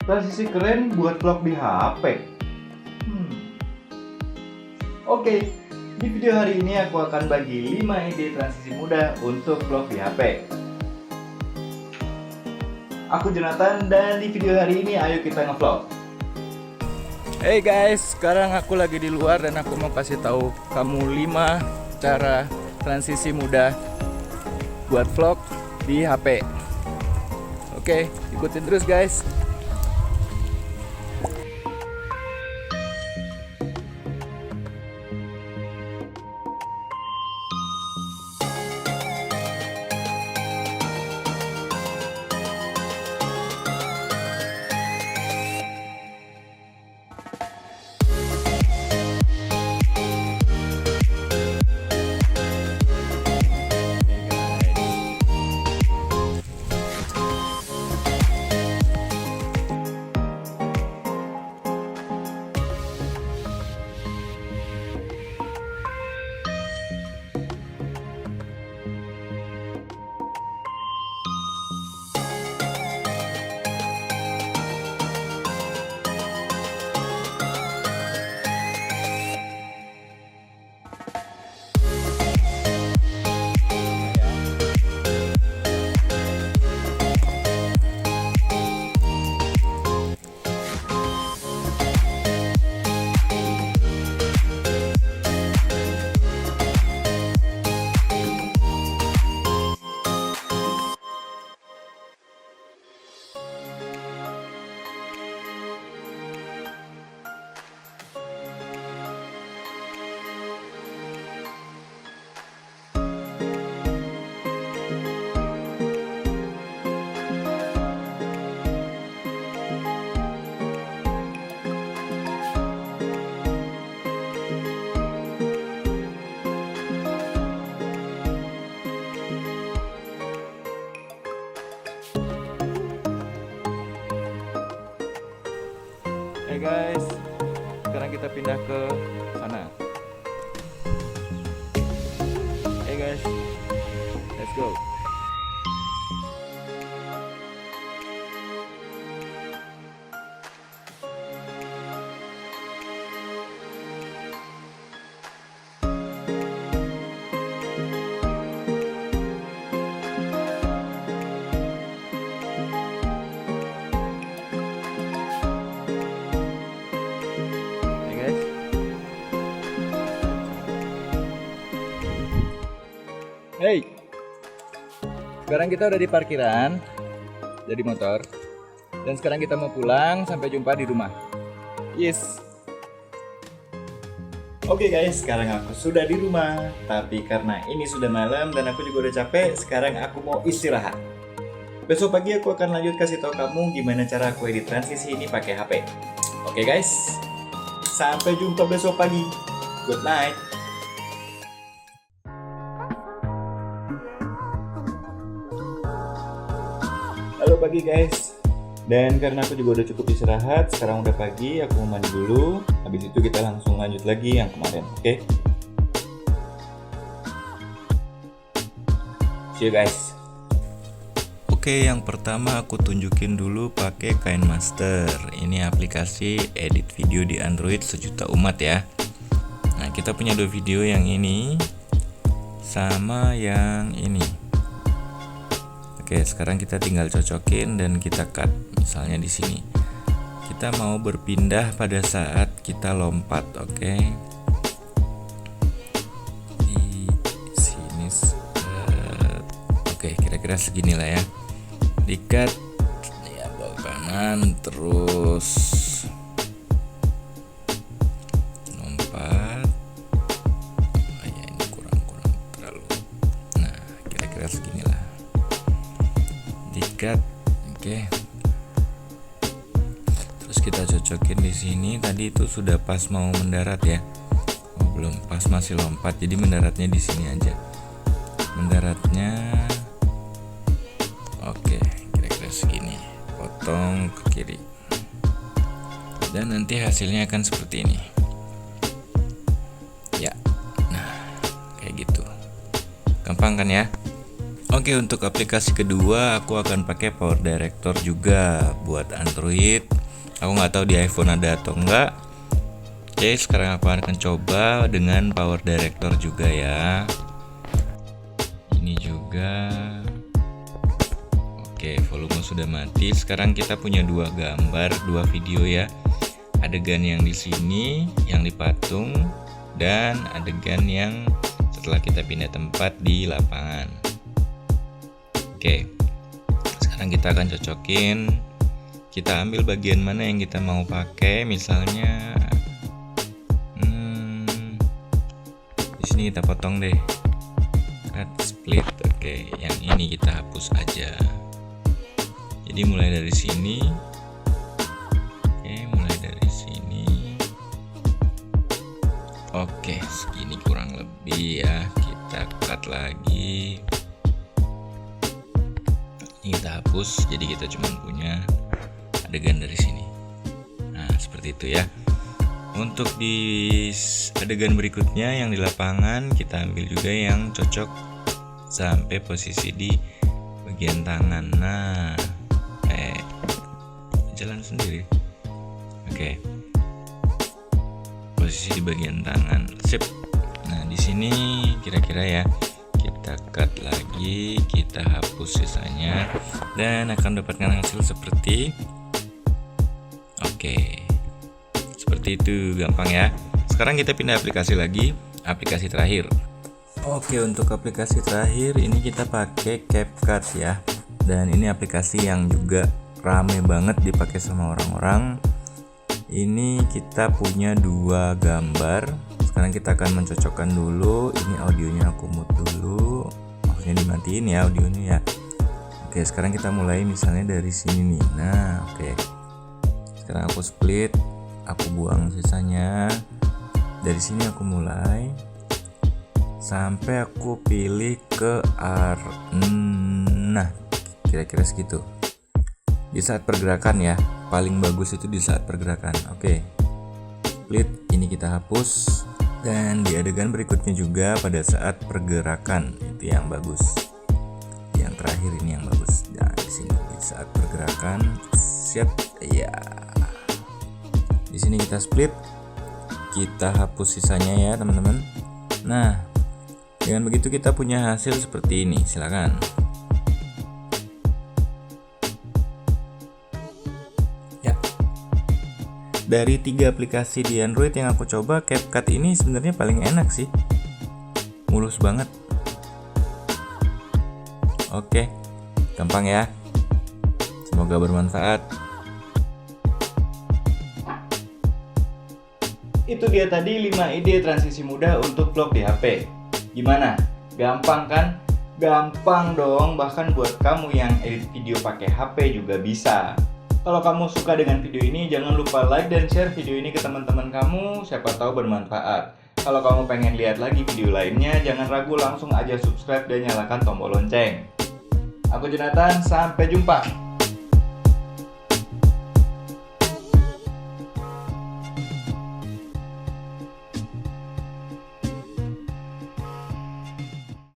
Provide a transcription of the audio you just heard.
transisi keren buat vlog di HP. Oke, di video hari ini aku akan bagi 5 ide transisi mudah untuk vlog di HP. Aku Jonathan dan di video hari ini ayo kita ngevlog. Hey guys, sekarang aku lagi di luar dan aku mau kasih tahu kamu 5 cara transisi mudah buat vlog di HP. Oke, ikutin terus guys. Hey guys, sekarang kita pindah ke sana. Hey guys, let's go. Hey, sekarang kita udah di parkiran, jadi motor, dan sekarang kita mau pulang. Sampai jumpa di rumah. Yes. Oke guys, sekarang aku sudah di rumah, tapi karena ini sudah malam dan aku juga udah capek, sekarang aku mau istirahat. Besok pagi aku akan lanjut kasih tahu kamu gimana cara aku edit transisi ini pakai HP. Oke guys, sampai jumpa besok pagi. Good night. Halo pagi guys, dan karena aku juga udah cukup istirahat, sekarang udah pagi, aku mau mandi dulu. Habis itu kita langsung lanjut lagi yang kemarin, oke? See you guys. Oke, yang pertama aku tunjukin dulu pakai KineMaster. Ini aplikasi edit video di Android sejuta umat ya. Nah, kita punya 2 video, yang ini sama yang ini. Oke, sekarang kita tinggal cocokin dan kita cut. Misalnya di sini kita mau berpindah pada saat kita lompat. Oke, di sini oke, kira-kira segini lah ya. Di cut ya, bawah kanan, terus lompat. Oh ya, ini kurang terlalu. Nah, kira-kira segini lah. Dikat, oke. Terus kita cocokin di sini. Tadi itu sudah pas mau mendarat ya. Oh, belum, pas masih lompat. Jadi mendaratnya di sini aja. Mendaratnya oke, kira-kira segini. Potong ke kiri. Dan nanti hasilnya akan seperti ini. Ya. Nah, kayak gitu. Gampang kan ya? Oke, untuk aplikasi kedua aku akan pakai Power Director juga buat Android. Aku nggak tahu di iPhone ada atau enggak. Oke, sekarang aku akan coba dengan power director juga ya. Ini juga. Oke, volume sudah mati. Sekarang kita punya dua gambar, dua video ya. Adegan yang di sini, yang di patung, dan adegan yang setelah kita pindah tempat di lapangan. Oke, sekarang kita akan cocokin. Kita ambil bagian mana yang kita mau pakai, misalnya di sini kita potong deh, cut split. Oke, yang ini kita hapus aja. Jadi mulai dari sini. Oke, mulai dari sini. Oke, segini kurang lebih ya. Kita cut lagi. Ini kita hapus, jadi kita cuma punya adegan dari sini. Nah, seperti itu ya. Untuk di adegan berikutnya yang di lapangan, kita ambil juga yang cocok sampai posisi di bagian tangan. Nah, jalan sendiri. Oke. Posisi di bagian tangan. Sip. Nah, di sini kira-kira ya. Kita cut lagi, kita hapus sisanya, dan akan dapatkan hasil seperti oke. Seperti itu, gampang ya. Sekarang kita pindah aplikasi lagi, aplikasi terakhir. Oke, untuk aplikasi terakhir ini kita pakai CapCut ya. Dan ini aplikasi yang juga rame banget dipakai sama orang-orang. Ini kita punya dua gambar. Sekarang kita akan mencocokkan dulu. Ini audionya aku mute dulu, maksudnya dimatiin ya audionya ya. Oke, sekarang kita mulai misalnya dari sini nih. Nah, oke. Sekarang aku split, aku buang sisanya. Dari sini aku mulai sampai aku pilih ke nah, kira-kira segitu. Di saat pergerakan ya, paling bagus itu di saat pergerakan. Oke, split ini kita hapus, dan di adegan berikutnya juga pada saat pergerakan itu yang bagus. Yang terakhir ini yang bagus. Dan di sini di saat pergerakan, siap ya. Di sini kita split, kita hapus sisanya ya teman-teman. Nah, dengan begitu kita punya hasil seperti ini. Silakan. Dari 3 aplikasi di Android yang aku coba, CapCut ini sebenarnya paling enak sih. Mulus banget. Oke, gampang ya. Semoga bermanfaat. Itu dia tadi 5 ide transisi mudah untuk vlog di HP. Gimana? Gampang kan? Gampang dong, bahkan buat kamu yang edit video pakai HP juga bisa. Kalau kamu suka dengan video ini, jangan lupa like dan share video ini ke teman-teman kamu, siapa tahu bermanfaat. Kalau kamu pengen lihat lagi video lainnya, jangan ragu, langsung aja subscribe dan nyalakan tombol lonceng. Aku Jonathan, sampai jumpa.